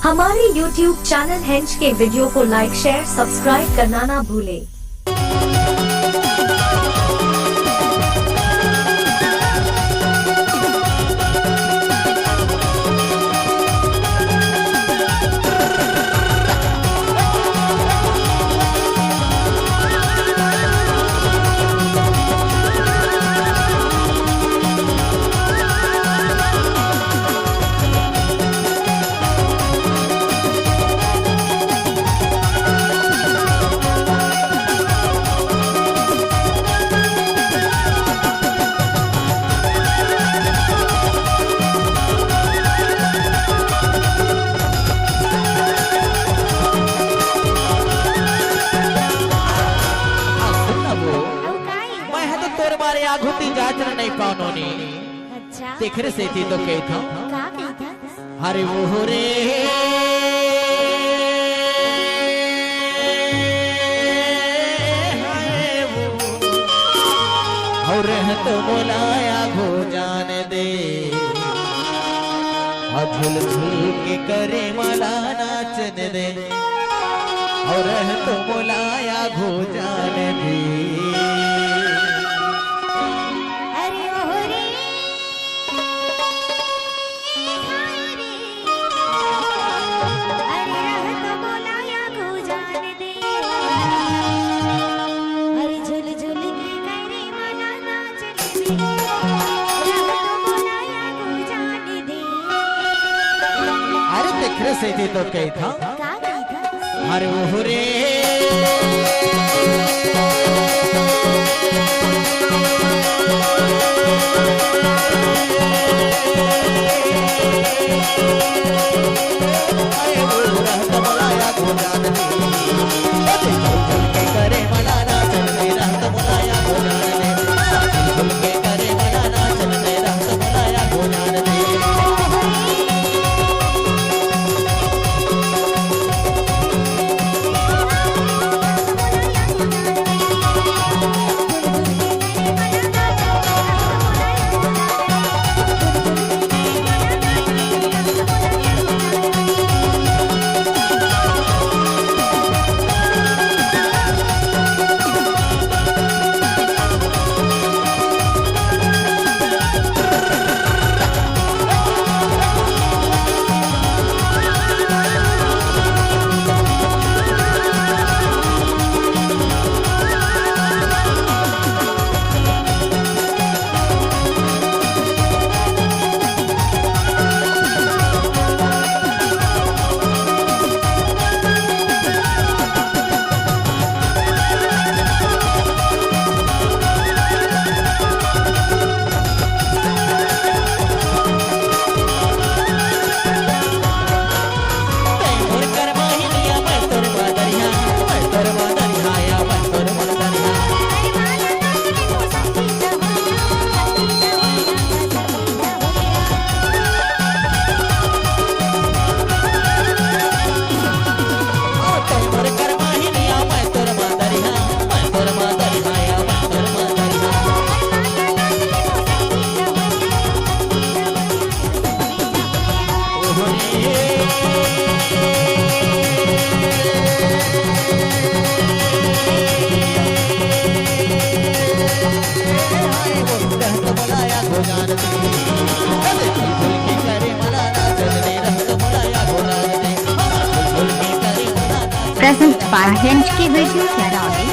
हमारे YouTube channel हेंच के वीडियो को लाइक शेयर सब्सक्राइब करना ना भूले। आघुती जाचर नहीं पानोनी अच्छा देखरे से थी तो कही था का कही था अरे वो रे और तो बोलाया घो जाने दे झुल झुल के करे मला नाचने दे और तो बोलाया घो जाने दे देखरे से थी तो कही था अरे वो रे Present by Hinge की video Kairali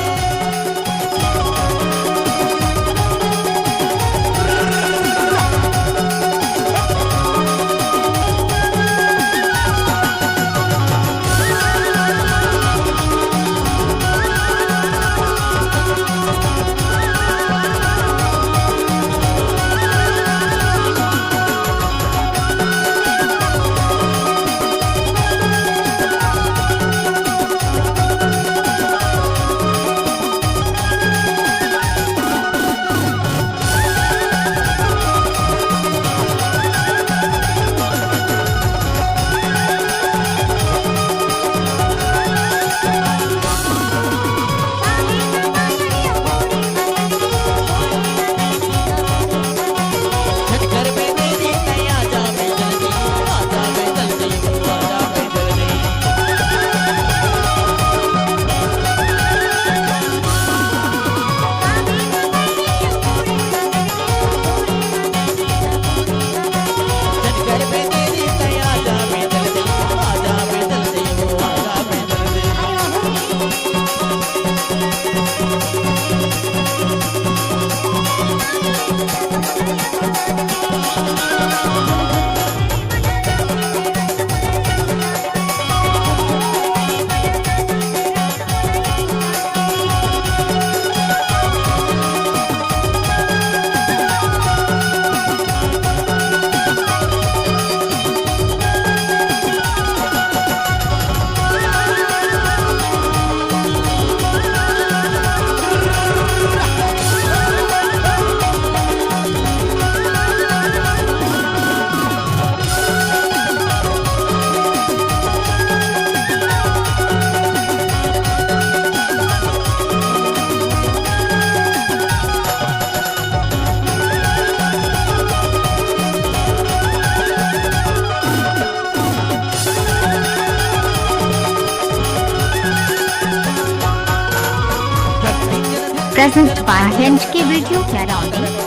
Present by Hinge की वीडियो कैरोली।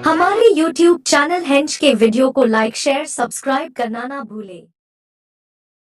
हमारे YouTube चैनल हेंच के वीडियो को लाइक शेयर सब्सक्राइब करना ना भूले।